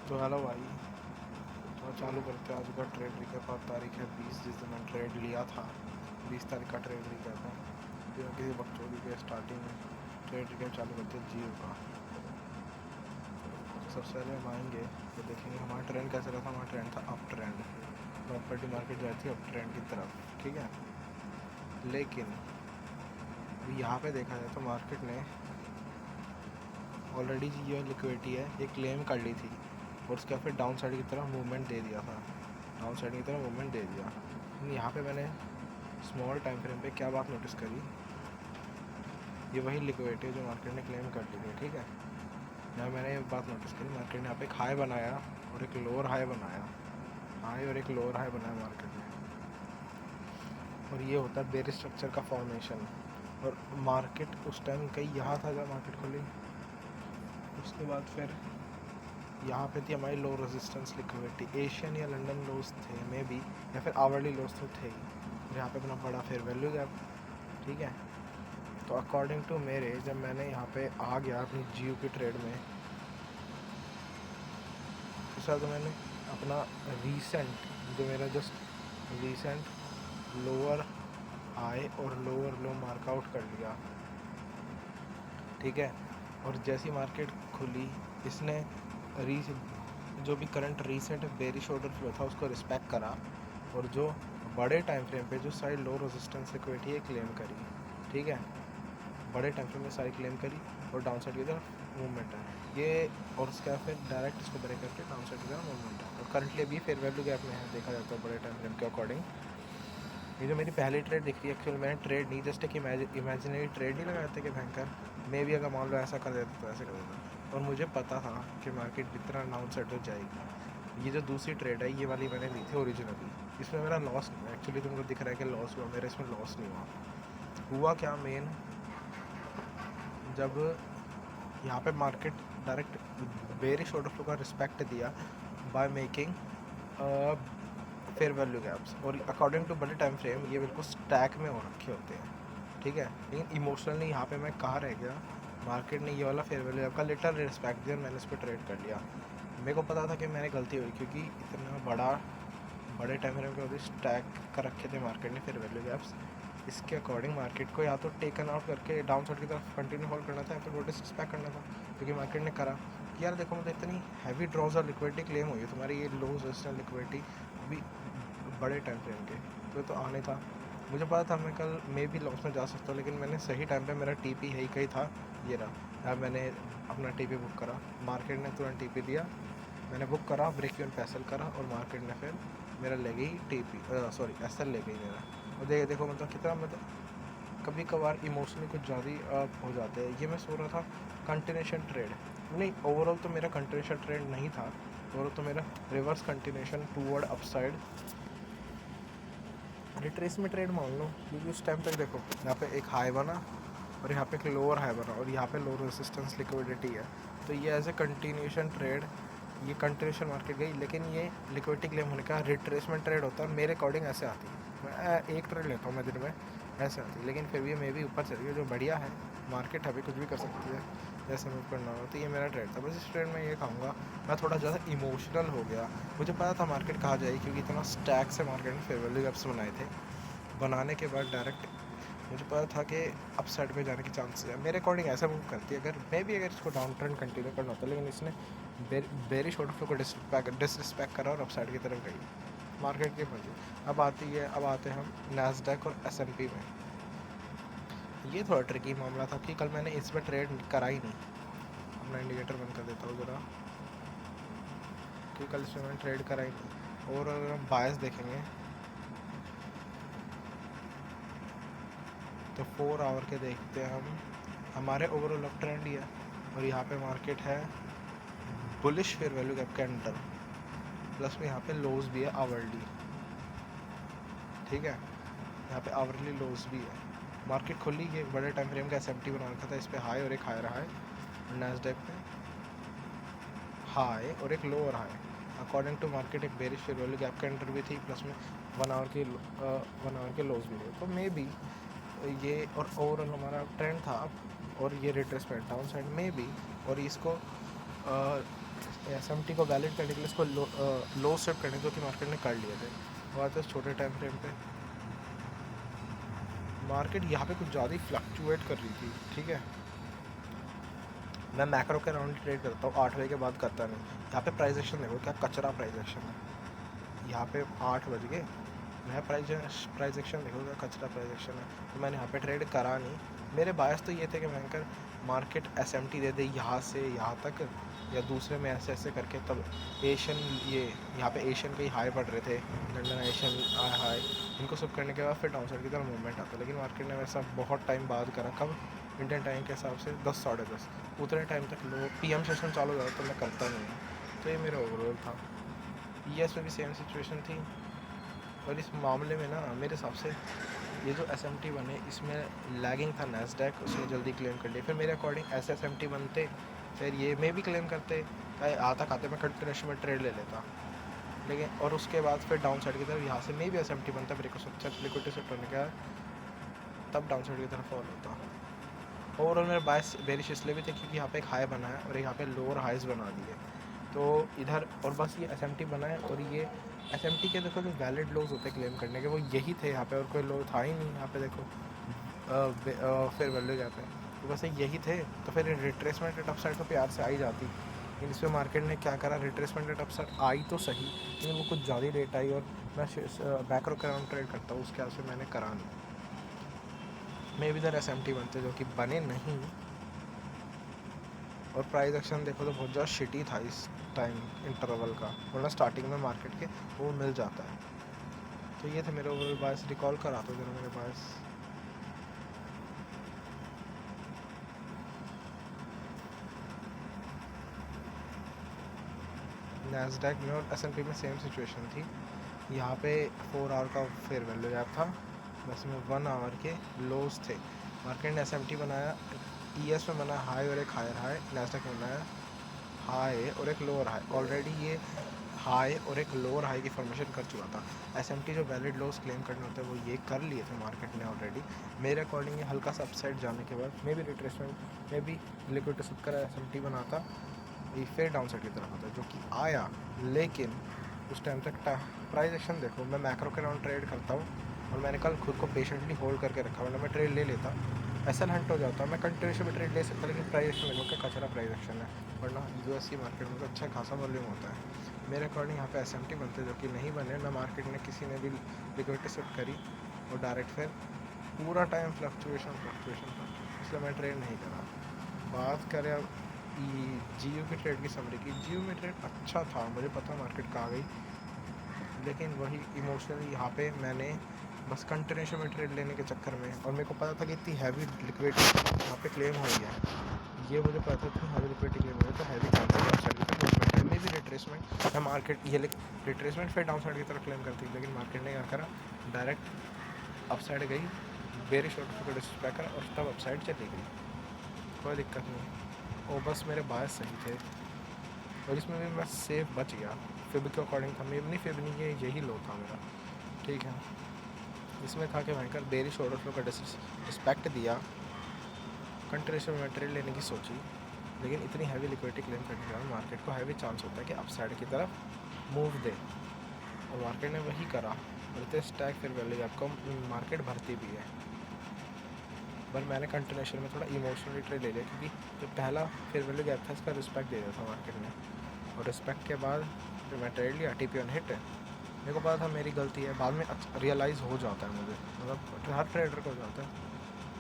तो हेलो भाई। तो चालू करते हैं आज का ट्रेड रिकैप। आज तारीख है 20, जिस दिन मैंने ट्रेड लिया था। 20 तारीख का ट्रेड रिकैप है। बिना किसी बकचोदी के स्टार्टिंग में ट्रेड रिकैप चालू करते हैं जियो का। तो सबसे पहले हम आएंगे तो देखेंगे हमारा ट्रेंड कैसा रहा था। हमारा ट्रेंड था अप ट्रेंड। प्रॉपर्टी मार्केट जाती थी अप ट्रेंड की तरफ, ठीक है। लेकिन यहाँ पे देखा जाए तो मार्केट ने ऑलरेडी ये लिक्विडिटी है ये क्लेम कर ली थी और उसके बाद फिर डाउन साइड की तरफ मूवमेंट दे दिया था। डाउन साइड की तरफ मूवमेंट दे दिया। यहाँ पे मैंने स्मॉल टाइम फ्रेम पे क्या बात नोटिस करी, ये वही लिक्विडिटी है जो मार्केट ने क्लेम कर ली थी, ठीक है। यहाँ मैंने ये बात नोटिस करी, मार्केट ने यहाँ पे एक हाई बनाया और एक लोअर हाई बनाया। हाई और एक लोअर हाई बनाया मार्केट ने, और ये होता है बेयर स्ट्रक्चर का फॉर्मेशन। और मार्केट उस टाइम कहीं यहाँ था जब मार्केट खुली। उसके बाद फिर यहाँ पे थी हमारी लो रेजिस्टेंस लिक्विडिटी। एशियन या लंदन लोज थे मे बी, या फिर आवरली लोज तो थे ही। और यहाँ पे अपना बड़ा फेयर वैल्यू गैप, ठीक है। तो अकॉर्डिंग टू मेरे, जब मैंने यहाँ पे आ गया अपनी जियो की ट्रेड में, तो सर तो मैंने अपना रीसेंट जो मेरा जस्ट रीसेंट लोअर हाई और लोअर लो मार्कआउट कर लिया, ठीक है। और जैसी मार्केट खुली इसने री जो भी current recent bearish order flow था उसको रिस्पेक्ट करा, और जो बड़े टाइम फ्रेम पे जो सारी लो रेजिस्टेंस इक्विटी है क्लेम करी, ठीक है। बड़े टाइम फ्रेम में सारी क्लेम करी और डाउन साइड की तरफ मूवमेंट है ये। और उसके बाद फिर डायरेक्ट इसको ब्रेक करके डाउन साइड की तरफ मूवमेंट है, और करंटली अभी फेयर वैल्यू गैप में है देखा जाता है बड़े टाइम फ्रेम के अकॉर्डिंग। ये जो मेरी पहली ट्रेड दिख रही है, एक्चुअल मैंने ट्रेड नहीं, जस्ट एक इमेजिनरी ट्रेड नहीं लगाते कि भयंकर मे भी अगर मान लो ऐसा कर देता तो ऐसे कर देता। और मुझे पता था कि मार्केट जितना डाउन साइड हो जाएगी। ये जो दूसरी ट्रेड है ये वाली मैंने ली थी ओरिजिनली, इसमें मेरा लॉस एक्चुअली तुमको दिख रहा है कि लॉस हुआ, मेरा इसमें लॉस नहीं हुआ क्या मेन, जब यहाँ पे market direct bearish order flow का रिस्पेक्ट दिया by making fair value gaps. और अकॉर्डिंग टू बड़े टाइम फ्रेम ये बिल्कुल स्टैक में हो रखे होते हैं, ठीक है। लेकिन इमोशनली यहाँ पे मैं कहाँ रह गया, मार्केट ने ये वाला फेयर वैल्यू गैप का लिटल रिस्पेक्ट दिया और मैंने इस पर ट्रेड कर लिया। मेरे को पता था कि मैंने गलती हुई, क्योंकि इतना बड़े टाइम फ्रेम के होते स्टैक कर रखे थे मार्केट ने फेयर वैल्यू गैप्स। इसके अकॉर्डिंग मार्केट को या तो टेकन आउट करके डाउन साइड की तरफ कंटिन्यू होल्ड करना था, या फिर वो डिसरिस्पेक्ट करना था। क्योंकि मार्केट ने करा कि यार देखो मतलब इतनी हैवी ड्रॉज और लिक्विडिटी क्लेम हुई है तुम्हारी, ये लो रेजिस्टेंस लिक्विडिटी भी बड़े टाइम फ्रेम के, तो ये तो आने था। मुझे पता था मैं कल मे भी लॉस में जा सकता हूँ, लेकिन मैंने सही टाइम पे मेरा टीपी है ही कहीं था, ये रहा। यार मैंने अपना टीपी बुक करा, मार्केट ने तुरंत टीपी दिया, मैंने बुक करा, ब्रेक इवन पैसल करा, और मार्केट ने फिर मेरा ले गई टीपी सॉरी एसएल ले गई मेरा। और देखो मतलब कितना, मतलब कभी कभार इमोशनली कुछ ज़्यादा ही हो जाते हैं। ये मैं सो रहा था कंटिन्यूशन ट्रेड, नहीं ओवरऑल तो मेरा कंटिन्यूशन ट्रेड नहीं था, ओवरऑल तो मेरा reverse continuation toward upside retracement trade मान लो। क्योंकि उस टाइम तक देखो यहाँ पे एक हाई बना और यहाँ पे एक लोअर हाई बना, और यहाँ पे लो रेजिस्टेंस लिक्विडिटी है, तो ये एज ए कंटिन्यूशन ट्रेड ये कंटिन्यूशन मार्केट गई। लेकिन ये लिक्विडिटी क्लेम होने का रिट्रेसमेंट ट्रेड होता है, मेरे अकॉर्डिंग ऐसे आती है। मैं एक ट्रेड लेता हूँ मैं दिन में, ऐसे आती है। लेकिन फिर भी मे भी ऊपर चली गई, जो बढ़िया है। मार्केट अभी कुछ भी कर सकती है जैसे मूव करना हो। तो ये मेरा ट्रेड था, बस इस ट्रेड में ये कहूँगा मैं थोड़ा ज़्यादा इमोशनल हो गया। मुझे पता था मार्केट कहाँ जाएगी, क्योंकि इतना स्टैक से मार्केट में फेयर वैल्यू गैप्स बनाए थे। बनाने के बाद डायरेक्ट मुझे पता था कि अप साइड पे जाने के चांसेस है, मेरे अकॉर्डिंग ऐसा मूव करती है। अगर मैं भी अगर इसको डाउन ट्रेंड कंटिन्यू करना होता, लेकिन इसने बेरिश ऑर्डर फ्लो को डिसरिस्पेक्ट करा और अप साइड की तरफ गई मार्केट की पहुंची। अब आते हैं हम नैस्डैक और एसएनपी में। ये थोड़ा ट्रिकी मामला था कि कल मैंने इस पर ट्रेड करा ही नहीं। अपना इंडिकेटर बंद कर देता हूँ ज़रा, कि कल इसमें मैंने ट्रेड करा ही नहीं। और अगर हम बायस देखेंगे तो 4 आवर के देखते हैं हम, हमारे ओवरऑल अप ट्रेंड ही है, और यहाँ पे मार्केट है बुलिश फेयर वैल्यू गैप के अंडर, प्लस में यहाँ पे लोज भी है आवरली, ठीक है। यहाँ पे आवरली लोज भी है। मार्केट खुली ये एक बड़े टाइम फ्रेम का एसएमटी बना रखा था, इस पर हाई और एक हाई रहा है। नैस्डैक पे हाई और एक lower high, according to market एक बेरिश फेयर वैल्यू गैप के अंडर भी थी, प्लस में 1 आवर के लोज भी थे। तो मे बी ये और ओवरऑल हमारा ट्रेंड था, और ये रिट्रेसमेंट डाउन साइड में भी, और इसको SMT को वैलिड करने के लिए इसको लो स्टेप करने जो कि मार्केट ने कर लिए थे। वो आते छोटे टाइम फ्रेम पे मार्केट यहाँ पे कुछ ज़्यादा ही फ्लक्चुएट कर रही थी, ठीक है। मैं मैक्रो के राउंड ट्रेड करता हूँ, 8 बजे के बाद करता नहीं। यहाँ पे प्राइस एक्शन देखो क्या कचरा प्राइस एक्शन है। यहाँ पे 8 बज गए, मैं प्राइस एक्शन देखो क्या कचरा प्राइस एक्शन है। तो मैंने यहाँ पे ट्रेड करा नहीं। मेरे बायस तो ये थे कि भयंकर मार्केट SMT दे दे यहाँ से यहाँ तक, या दूसरे में ऐसे ऐसे करके। तब एशियन ये यहाँ पे एशियन के ही हाई बढ़ रहे थे, लंडन एशियन हाई, इनको सब करने के बाद फिर डाउन साइड की तरफ मूवमेंट आता। लेकिन मार्केट ने वैसा बहुत टाइम बाद करा, कब, इंडियन टाइम के हिसाब से 10 साढ़े 10 उतने टाइम तक लो PM सेशन चालू हो जाता तो मैं करता नहीं हूँ। तो ये मेरा ओवरऑल था। ES में भी सेम सिचुएशन थी। और इस मामले में ना मेरे हिसाब से ये जो SMT बने इसमें लैगिंग था नैस्डैक, उसने जल्दी क्लेम कर लिया। फिर मेरे अकॉर्डिंग ऐसे SMT बनते, फिर ये मैं भी क्लेम करते, आता खाते मैं कंटिन्यूस में ट्रेड ले लेता। लेकिन और उसके बाद फिर डाउन साइड की तरफ यहाँ से मैं भी SMT बनता, ब्रेक लिक्विडिटी सेट होने का, तब डाउन साइड की तरफ फॉल होता। ओवरऑल मेरे बायस बेरिश इसलिए भी थे क्योंकि यहाँ पे एक हाई बना है और यहाँ पे लोअर हाइज बना दिए। तो इधर और बस ये SMT बना है, और ये SMT के देखो जो वैलिड लोज होते क्लेम करने के वो यही थे यहाँ पे, और कोई लो था ही नहीं यहाँ पे। देखो फिर वैल्यू यहाँ पे तो बस यही थे। तो फिर रिट्रेसमेंट एट अपसाइड तो प्यार से आई जाती, लेकिन इसमें मार्केट ने क्या करा, रिट्रेसमेंट एट अपसाइड आई तो सही, लेकिन वो कुछ ज़्यादा लेट आई। और मैं मैक्रो के राउंड ट्रेड करता हूँ, उसके हिसाब से मैंने करा नहीं। मैं भी इधर SMT बनते जो कि बने नहीं। और प्राइस एक्शन देखो तो बहुत ज़्यादा शिटी था इस टाइम इंटरवल का, वरना स्टार्टिंग में मार्केट के वो मिल जाता है। तो ये थे मेरे ओवरऑल बायस। रिकॉल करा तो जरा मेरे बायस। नैस्डैक में और S&P में सेम सिचुएशन थी। यहाँ पे 4 आवर का फेयर वैल्यू गैप था, बस में 1 आवर के लोज थे। मार्केट ने SMT बनाया, ES में बना हाई और एक हायर हाई, नैस्डैक में बनाया हाई और एक लोअर हाई। ऑलरेडी ये हाई और एक लोअर हाई की फॉर्मेशन कर चुका था। SMT जो वैलिड लोस क्लेम करने होते हैं वो ये कर लिए थे मार्केट ने ऑलरेडी। मेरे अकॉर्डिंग ये हल्का सा अपसाइड जाने के बाद मे भी रिट्रेसमेंट में भी लिक्विड सब कर SMT बनाता, ये फिर डाउन साइड की तरफ आता जो कि आया। लेकिन उस टाइम तक प्राइस एक्शन देखो, मैं मैक्रो के राउंड ट्रेड करता हूँ और मैंने कल खुद को पेशेंटली होल्ड करके रखा, वरना मैं ट्रेड ले लेता, SL हंट हो जाता, मैं कंटिन्यूस में ट्रेड ले सकता। लेकिन प्राइस एक्शन देखो क्या कचरा प्राइस एक्शन है, वरना US की मार्केट में तो अच्छा खासा वॉल्यूम होता है। मेरे अकॉर्डिंग यहाँ पे SMT बनते जो कि नहीं बने, ना मार्केट ने किसी ने भी लिक्विडिटी सेट करी, और डायरेक्ट फिर पूरा टाइम फ्लक्चुएशन, इसलिए मैं ट्रेड नहीं करा। बात करें अब GU की ट्रेड की समरी की, GU में ट्रेड अच्छा था, मुझे पता मार्केट कहाँ गई, लेकिन वही इमोशनली यहाँ पे मैंने बस कंटिन्यूशन में ट्रेड लेने के चक्कर में, और मेरे को पता था कि इतनी हैवी लिक्विडिटी यहाँ पे क्लेम हुई है, ये मुझे पता था हैवी लिक्विडिटी क्लेम हुई है, तो हैवी डाउन में भी रिट्रेसमेंट मैं मार्केट ये रिट्रेसमेंट फिर डाउन साइड की तरफ क्लेम करती, लेकिन मार्केट ने क्या करा, डायरेक्ट अपसाइड गई, बेरिश शॉर्ट डिस्पैक करा और तब अपसाइड चली गई, कोई दिक्कत नहीं। और बस मेरे बायस सही थे, और इसमें भी मैं सेफ बच गया। फिब के अकॉर्डिंग था, मैं नहीं फिब नहीं, यही लो था मेरा, ठीक है। इसमें था कि भयंकर बेरिश ऑर्डर फ्लो का रिस्पेक्ट दिया, कंट्रेशन में ट्रेड लेने की सोची, लेकिन इतनी हैवी लिक्विडिटी क्लेम करने के बाद मार्केट को हैवी चांस होता है कि अपसाइड की तरफ मूव दे, और मार्केट ने वही करा। और स्टैक फिर वैल्यू आपको मार्केट भरती भी है, पर मैंने कंटिन्यूशन में थोड़ा इमोशनली ट्रेड ले लिया, क्योंकि जो पहला फिर वैल्यू गैप था इसका रिस्पेक्ट दे दिया था मार्केट ने, और रिस्पेक्ट के बाद जो मैं ट्रेड लिया TP ऑन हिट, मेरे को पता था मेरी गलती है, बाद में रियलाइज़ हो जाता है मुझे, मतलब हर ट्रेडर को हो जाता है।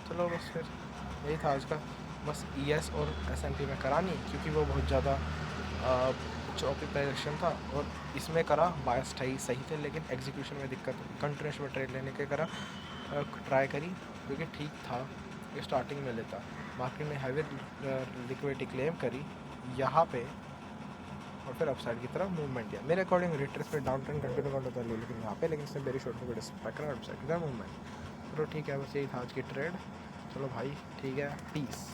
चलो बस फिर यही था आज का, बस ES और S&P में करा नहीं क्योंकि वो बहुत ज़्यादा चौपी प्राइजेक्शन था, और इसमें करा बायस सही थे, लेकिन एग्जीक्यूशन में दिक्कत, कंटिन्यूस में ट्रेड लेने के करा ट्राई करी, क्योंकि ठीक था कि स्टार्टिंग में लेता। मार्केट ने हैवी लिक्विडिटी क्लेम करी यहाँ पे, और फिर अपसाइड की तरफ मूवमेंट दिया। मेरे अकॉर्डिंग रिट्रेस पे डाउन ट्रेंड कंटिन्यू करना था, लेकिन यहाँ पे, लेकिन इसने वेरी शॉर्ट में अपसाइड की तरफ मूवमेंट। चलो ठीक है, बस यही था आज की ट्रेड। चलो भाई ठीक है, पीस।